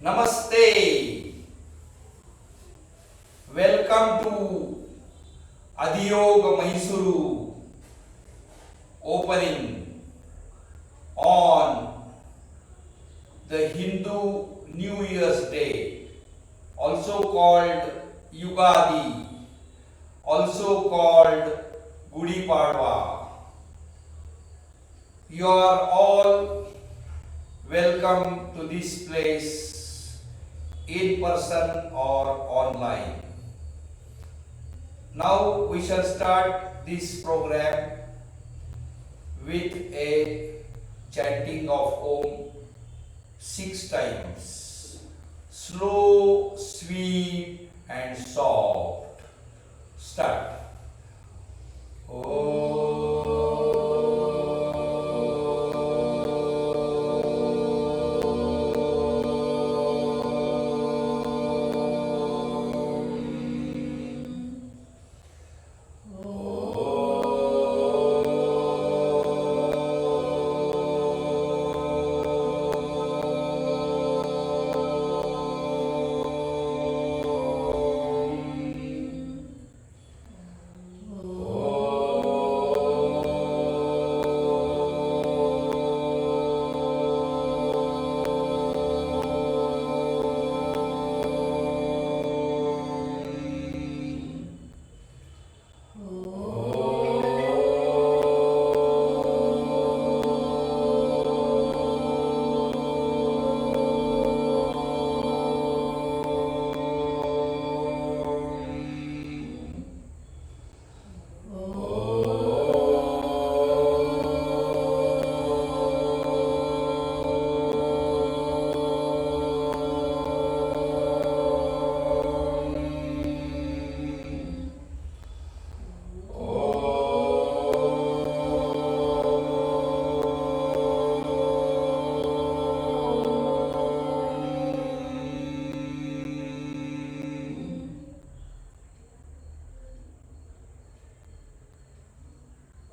Namaste. Welcome to Adiyoga Mysuru opening on the Hindu New Year's Day, also called Yugadi, also called Gudi Padwa. You are all welcome to this place in person or online. Now we shall start this program with a chanting of Om 6 times. Slow, sweet and soft. Start.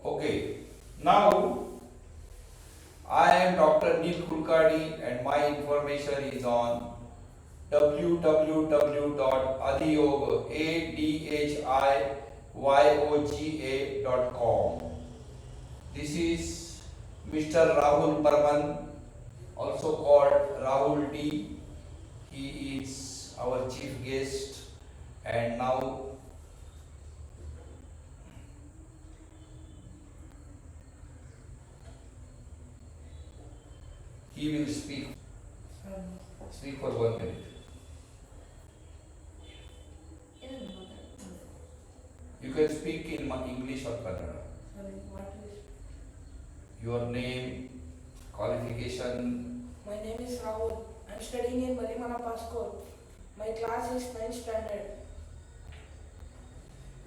Okay, now I am Dr. Neil Kulkarni and my information is on www.adhiyoga.com. This is Mr. Rahul Barman, also called Rahul D. He is our chief guest and now he will speak for 1 minute. You can speak in English or Kannada. Your name, qualification. My name is Rahul. I am studying in Marimana School. My class is 9th standard.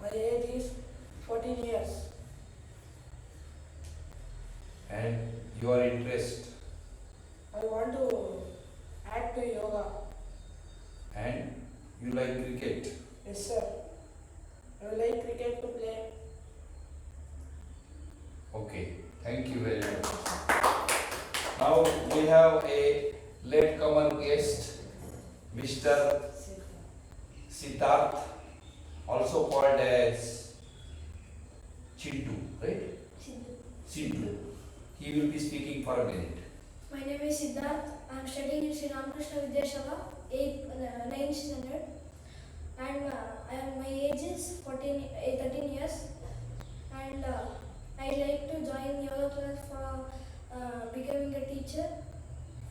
My age is 14 years. And your interest. I want to add to yoga. And you like cricket. Yes, sir. I would like cricket to play. Okay, thank you very much. Now we have a latecomer guest, Mr. Siddharth, also called as Chintu, right? Chintu. He will be speaking for a minute. My name is Siddharth. I am studying in Sri Ramakrishna Vidyashala, 9th standard, and my age is 13 years, and I like to join yoga class for becoming a teacher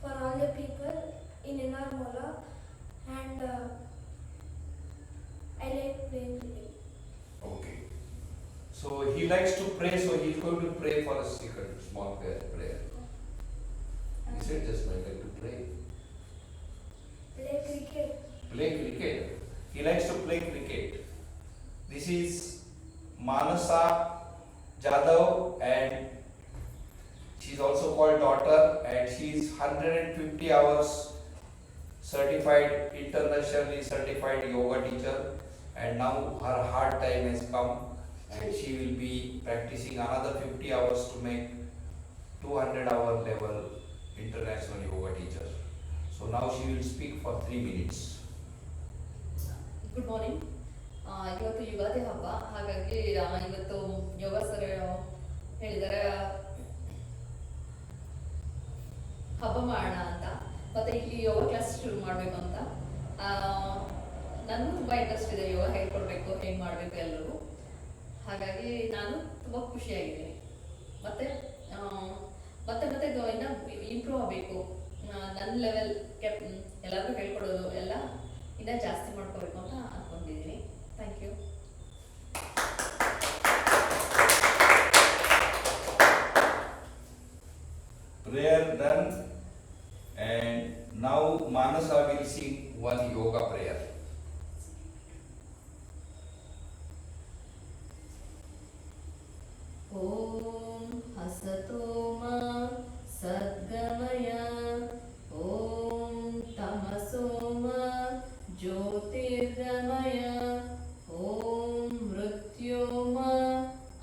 for all the people in Enarmola, and I like playing cricket. Okay. So he likes to pray, so he's going to pray for a second small prayer. He said just like to pray. Play cricket. Play cricket. He likes to play cricket. This is Manasa Jadhav and she is also called daughter and she is 150 hours certified, internationally certified yoga teacher and now her hard time has come and she will be practicing another 50 hours to make 200 hour level international yoga teacher. So now she will speak for 3 minutes. Good morning. ಇವತ್ತು ಯುಗಾದಿ ಹಬ್ಬ, ಹಾಗಾಗಿ ಇವತ್ತು ಯೋಗ sir ಹೇಳಿದ್ದಾರೆ ಹಬ್ಬ ಮಾಡೋಣ ಅಂತ, ಮತ್ತೆ ಇಲ್ಲಿ ಯೋಗ ಕ್ಲಾಸ್ ಶುರು ಮಾಡಬೇಕು ಅಂತ. ನನಗೂ ತುಂಬ ಇಂಟ್ರೆಸ್ಟ್ ಇದೆ ಯೋಗ ಹೇಳ್ಕೊಡ್ಬೇಕು, ಹೇಗೆ ಮಾಡಬೇಕು ಎಲ್ಲರೂ. ಹಾಗಾಗಿ ನಾನು ತುಂಬ ಖುಷಿಯಾಗಿದ್ದೀನಿ. ಮತ್ತೆ ಮತ್ತೆ ಮತ್ತೆ ಇನ್ನೂ ಇಂಪ್ರೂವ್ ಆಗಬೇಕು, ನನ್ನ ಲೆವೆಲ್ ಎಲ್ಲರಿಗೂ ಹೇಳ್ಕೊಡೋದು ಎಲ್ಲ ಇನ್ನೂ ಜಾಸ್ತಿ ಮಾಡ್ಕೋಬೇಕು ಅಂತ ಅಂದ್ಕೊಂಡಿದ್ದೀನಿ. Thank you. Prayer done, and now Manasa will sing one yoga prayer. ಓಂ ಹಸತೋ ಮಾ ಸದ್ಗಮಯ, ಓಂ ತಮಸೋ ಮಾ ಜ್ಯೋತಿರ್ಗಮಯ, ಓಂ ಮೃತ್ಯೋರ್ಮಾ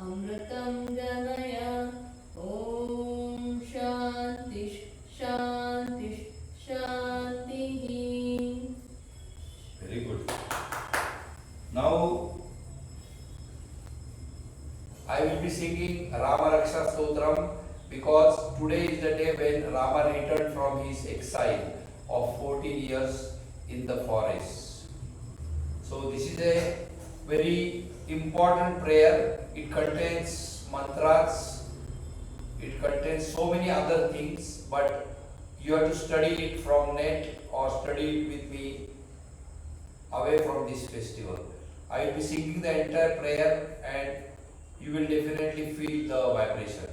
ಅಮೃತಂ ಗಮಯ, ಓಂ ಶಾಂತಿ ಶಾಂತಿ ಶಾಂತಿ. Very good. Now I will be singing Rama Raksha Stotram because today is the day when Rama returned from his exile of 14 years in the forest. So this is a very important prayer. It contains mantras, it contains so many other things, but you have to study it from net or study it with me away from this festival. I will be singing the entire prayer and you will definitely feel the vibration.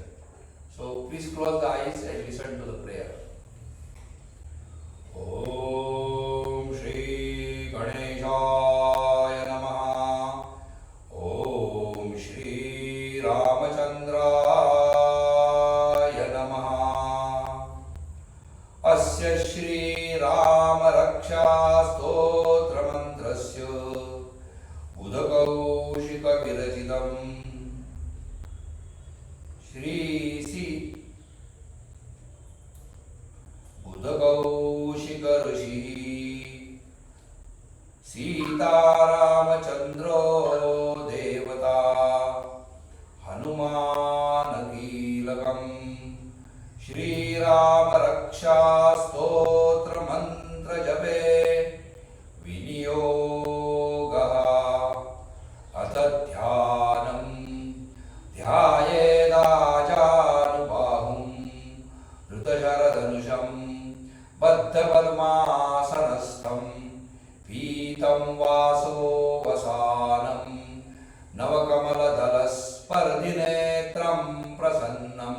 So please close the eyes and listen to the prayer. Om Shri Ganeshaya Namaha. Om Shri Ramachandraya Namaha. Asya Shri Rama Raksha Stotra Mantrasya Udakaushika Virajitam Shri Budakaushika Rishi Sita Ramachandra Devata Hanuman Kilakam Shri Rama Raksha Stotra Mantra Jape Viniyogaha Atadhyanam ध्यायेदाजानुबाहुं ऋतशरधनुषं बद्धपद्मासनस्थं पीतं वासोवसानं नवकमलदलस्पर्धिनेत्रं प्रसन्नं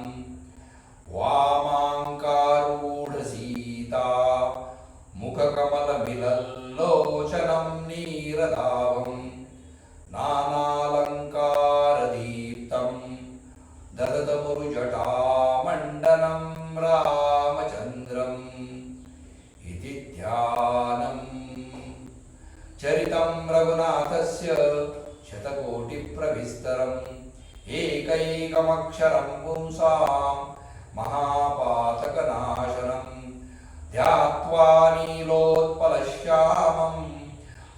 वामाङ्कारूढसीता मुखकमलमिलल्लोचनं नीरदावं नानालङ्कारदीप्तं ददतमुरुजटामण्डनं रामचन्द्रम् इति ध्यानम् चरितं रघुनाथस्य शतकोटिप्रविस्तरम् एकैकमक्षरं पुंसां महापातकनाशनं ध्यात्वा नीलोत्पलश्यामं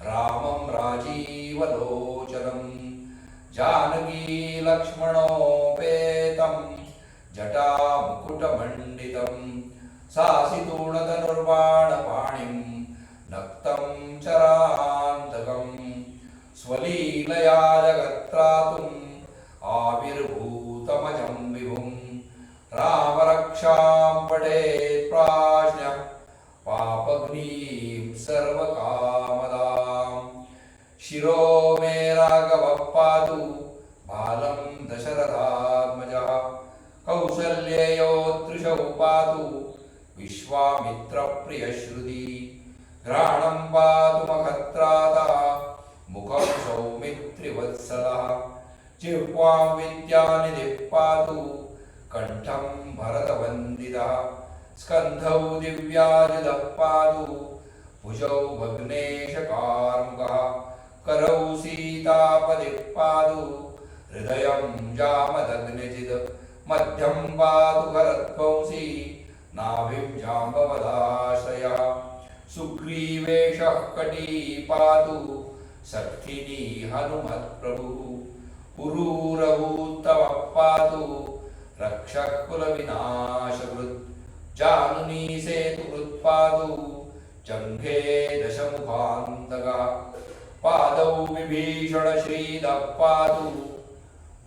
रामं राजीवलोचनं जानकी लक्ष्मणोपेतं जटामुकुटमण्डितं सासितूणधनुर्बाणपाणिं नक्तं चरान्तकं स्वलीलया जगत्त्रातुम् आविर्भूतमजं विभुं रामरक्षां पठेत् प्राज्ञः पापघ्नीं सर्वकामदां शिरो मे राघवः पातु बालं दशरथात्मजः कौसल्ययोत्तृशौ पातु विश्वामित्रप्रियश्रुति घ्राणं पातु मखत्राता मुखं सौमित्रिवत्सलः जिह्वां विद्यानिधिः पातु कण्ठं भरतवन्दितः स्कन्धौ दिव्यायुधः पातु भुजौ भग्नेशकार्मुकः करौ सीतापतिः पातु हृदयं जामदग्निजित् मध्यं पातु भरद्वंशी नाभिं जाम्बवदाश्रयः सुग्रीवेशः कटी पातु सक्थिनी हनुमत्प्रभुः पुरूरभूत्तमः पातु रक्षः कुलविनाशकृत् जानुनी सेतुकृत्पादौ जङ्घे दशमुखान्तकः पादौ विभीषणश्रीदः पातु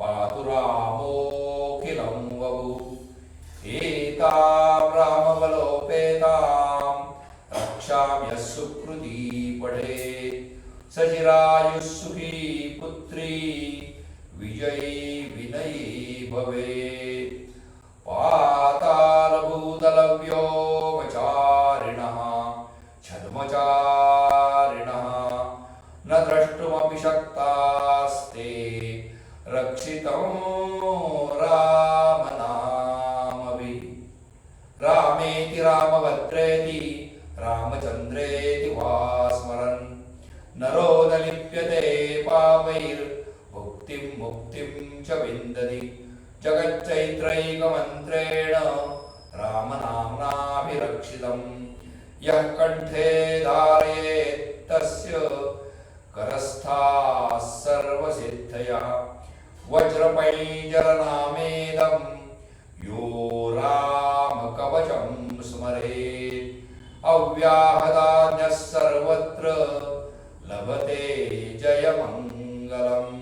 पातु रामोऽखिलं वपुः एतां रामबलोपेतां रक्षाम्यः सुकृती पठेत् सचिरायुः सुखी पुत्री विजयी विनयी भवेत् पातालभूतलव्योमचारिणः छद्मचारिणः न द्रष्टुमपि शक्तास्ते रक्षितं रामनामभिः रामेति रामभद्रेति रामचन्द्रेति वा स्मरन् नरो न लिप्यते पापैर्भुक्तिं मुक्तिं च विन्दति जगच्चैत्रैकमन्त्रेण रामनाम्नाभिरक्षितं यः कण्ठे धारयेत् तस्य करस्थाः सर्वसिद्धयः वज्रपैञ्जरनामेदं यो रामकवचं स्मरेत् अव्याहतान्यः सर्वत्र लभते जयमङ्गलम्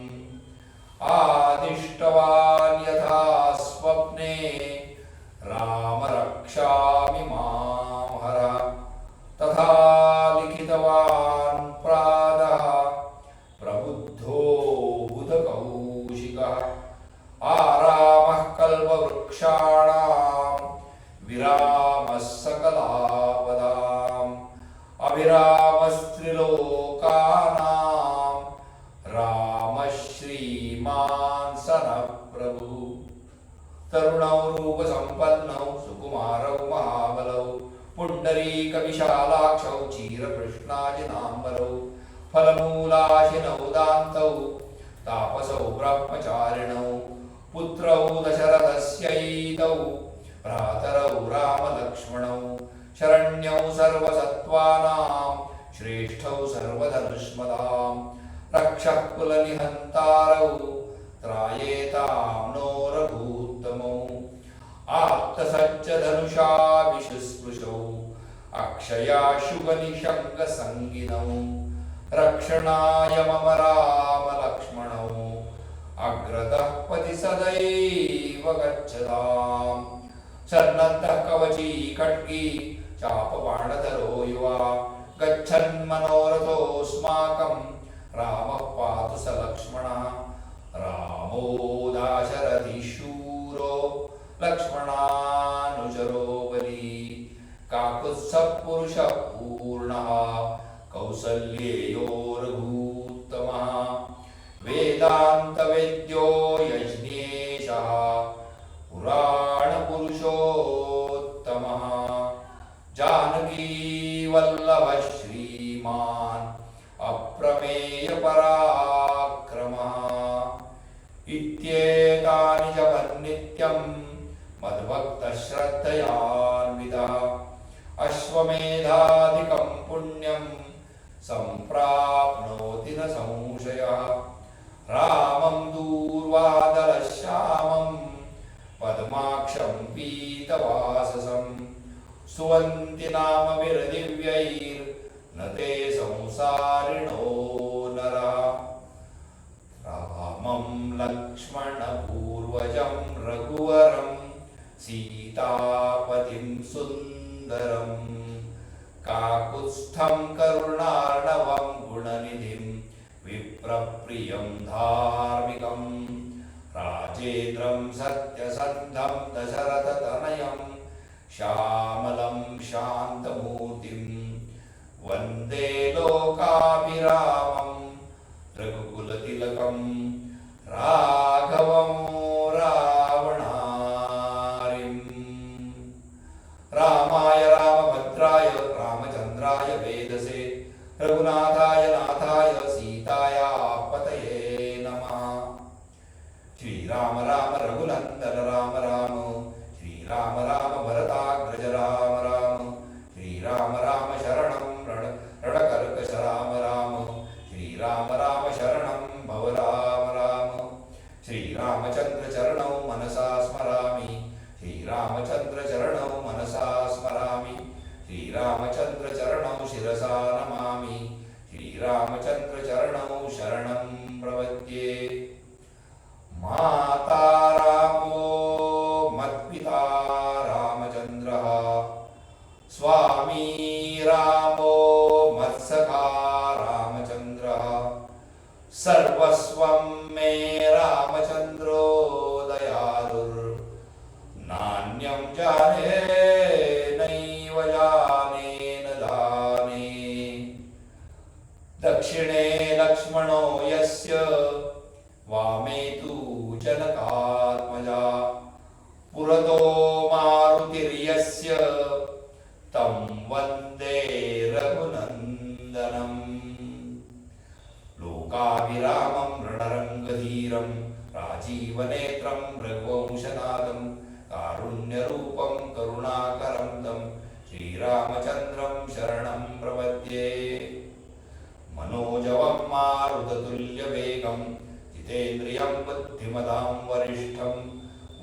आदिष्टवान् यथा स्वप्ने राम रक्षामि मां हर तथा लिखितवान् प्रातः प्रबुद्धो बुधकौशिकः आरामः कल्पवृक्षाणां विरामः सकलापदाम् अभिरामस्त्रिलोकानां रामः श्रीमान् सनः प्रभुः तरुणौ रूपसम्पन्नौ सुकुमारौ महाबलौ पुण्डरीकविशालाक्षौ चीरकृष्णाजिनाम्बरौ फलमूलाशिनौ दान्तौ तापसौ ब्रह्मचारिणौ पुत्रौ दशरथस्यैतौ भ्रातरौ रामलक्ष्मणौ शरण्यौ सर्वसत्त्वानां श्रेष्ठौ सर्वधनुष्मदां रक्षः कुलनिहन्तारौ त्रायेतां नो रघूत्तमौ आप्तसज्जधनुषा विशुस्पृशौ अक्षयाशुभनिशङ्गसङ्गिनौ रक्षणाय मम रामलक्ष्मणौ अग्रतः पति सदैव गच्छताम् सन्नद्धः कवची खड्गी चापबाणधरो युवा गच्छन्मनोरथोऽस्माकं रामः पातु स लक्ष्मणः रामो दाशरथी शूरो लक्ष्मणानुचरो बली काकुत्स्थपुरुषः पूर्णः कौसल्येयो रघूत्तमः वेदान्तवेद्यो यज्ञेशः पुराणपुरुषोत्तमः जानकीवल्लभः श्रीमान् अप्रमेयपराक्रमः इत्येतानि च मन्नित्यं मद्भक्तश्रद्धयान्वितः अश्वमेधादिकं पुण्यं सम्प्राप्नोति न संशयः रामं दूर्वादलश्यामं पद्माक्षं पीतवाससं सुवन्ति नाम विरदिव्यैर्न ते संसारिणो नरः रामं लक्ष्मणपूर्वजं रघुवरं सीतापतिं सुन्दरं काकुत्स्थं करुणार्णवं गुणनिधिं विप्रप्रियं धार्मिकं राजेन्द्रं सत्यसन्धं दशरथतनयं श्यामलं शान्तमूर्तिं वन्दे लोकाभिरामं रघुकुलतिलकं राघवं रावणारिं रामाय रामभद्राय रामचन्द्राय वेदसे रघुनाथाय नाथाय सीताय पतये नमः श्रीराम राम रघुनन्दन राम राम श्रीराम राम भरताग्रज राम राम श्रीराम राम शरणं रण श्रीरामचन्द्रचरणौ मनसा स्मरामि श्रीरामचन्द्रचरणौ शिरसा नमामि श्रीरामचन्द्रचरणौ शरणं प्रपद्ये माता रामो मत्पिता रामचन्द्रः स्वामी रामो मत्सखा रामचन्द्रः सर्वस्वं मे रामचन्द्रो दयालुर्नान्यं जाने नैव जाने न जाने दक्षिणे लक्ष्मणो यस्य वामे तु जनकात्मजा पुरतो मारुतिर्यस्य तं वन्दे रघुनन्दनम् लोकाभिरामं रणरङ्गधीरं राजीवनेत्रं रघुवंशनाथं कारुण्यरूपं करुणाकरं तं श्रीरामचन्द्रं शरणं प्रपद्ये मनोजवं मारुततुल्यवेगं जितेन्द्रियं बुद्धिमतां वरिष्ठं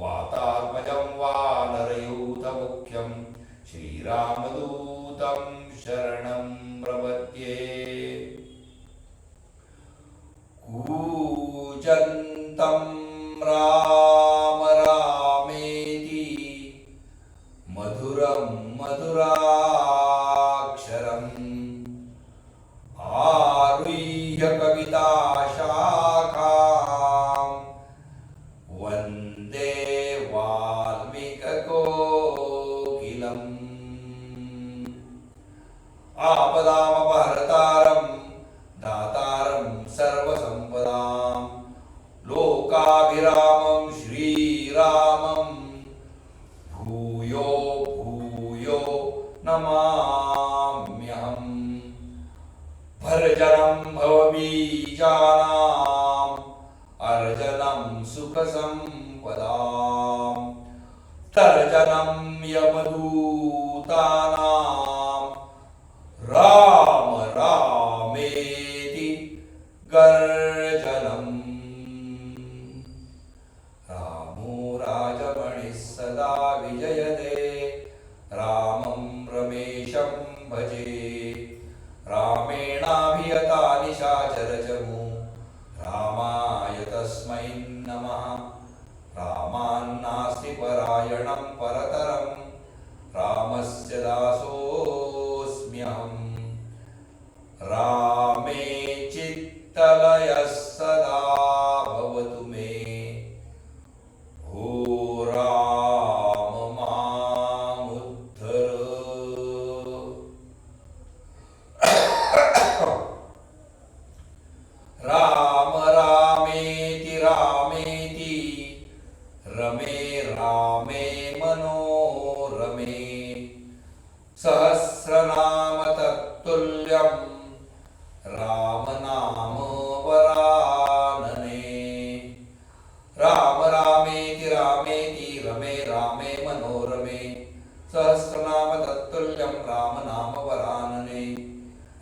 वातात्मजं वानरयूथमुख्यं श्रीरामदूतं शरणं प्रपद्ये कूजन्तं राम रामेति मधुरं मधुराक्षरम् आरुह्य कविताशाखां वन्दे वाल्मीकिकोकिलम् आपदामपहर्तारं दातारं सर्वसम्पदां लोकाभिरामं श्रीरामं भूयो भूयो नमाम्यहम् भर्जनं भवबीजानाम् अर्जनं सुखसम्पदां तर्जनं यमदूतानां राम रामेति गर्जनम् रामो राजमणिः सदा विजयते रामं रमेशं भजे रामेणाभियता निशाचरचमू रामाय तस्मै नमः रामान्नास्ति परायणं परतरं रामस्य दासोऽस्म्यहम् रामे चित्तलयः सदा भवतु मे भो राम मामुद्धर राम रामेति रामेति रमे रामे मनोरमे सहस्रनाम तत्तुल्यं रामनाम वरानने राम रामेति रामेति रमे रामे मनोरमे सहस्रनाम तत्तुल्यं रामनाम वरानने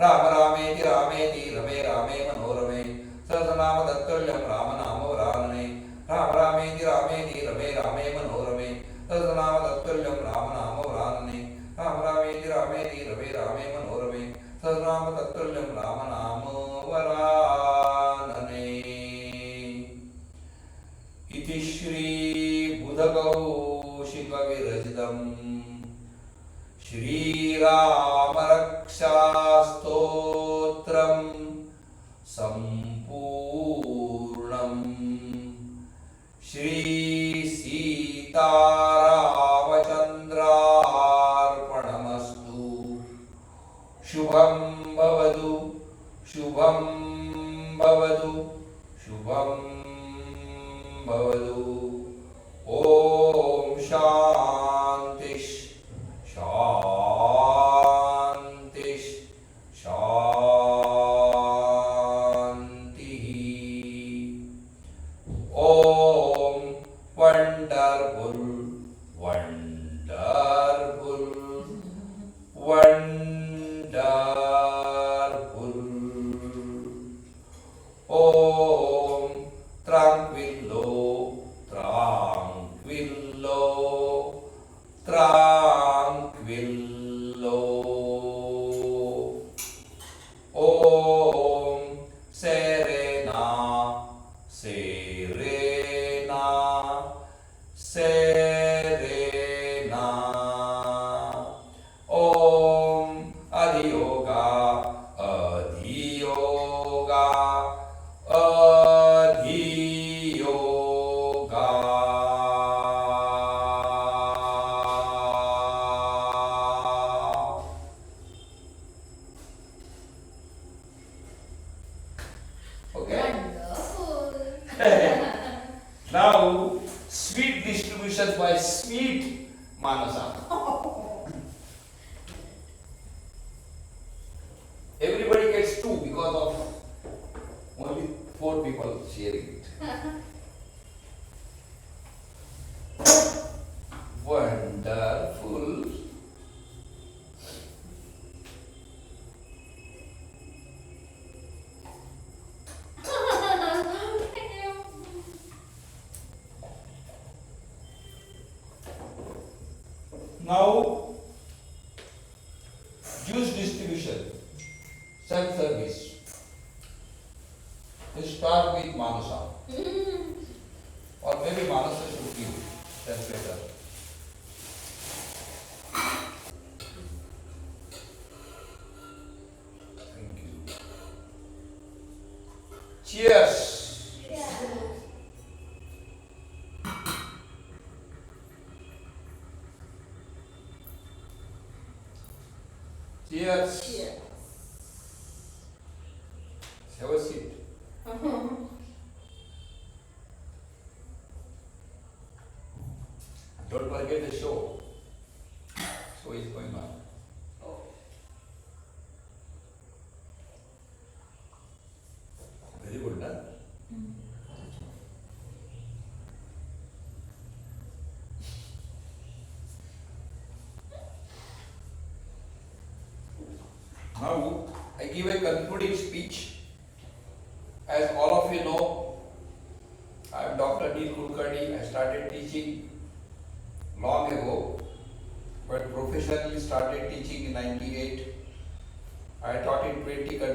राम रामेति रामेति रमे रामे मनोरमे सहस्रनाम तत्तुल्यं रामनाम वरानने राम रामेति रामेति रमे रामे मनोरमे सहस्रनाम तत्तुल्यं रामनाम वरानने राम रामेति रामेति रमे रामे मनोरमे सहस्रनाम तत्तुल्यं रामनाम वरानने इति श्री बुधकौशिकविरचितं श्रीरामरक्षास्तोत्रं सम्पूर्णम् श्रीसीतारामचन्द्रार्पणमस्तु शुभं भवतु शुभं भवतु शुभं भवतु ॐ शान्तिः शान्तिः शान्तिः ॐ wonderful wonderful wonderful Om tranquillo tranquillo अधियोगा अधियोगा okay. Wonderful. Now sweet distribution by sweet Manasa. Everybody gets 2 because of only 4 people sharing it. Wonderful. Now, juice distribution, self-service. You start with Manasa. Or maybe Manasa should give. That's better. Thank you. Cheers. Cheers. Cheers. Have a seat. Don't forget the show. Show is going on. Oh. Very good, huh? Now, I give a concluding speech. As all of you know, I am Dr. D. Kulkarni. I started teaching long ago, but professionally started teaching in 98. I taught in 20 countries.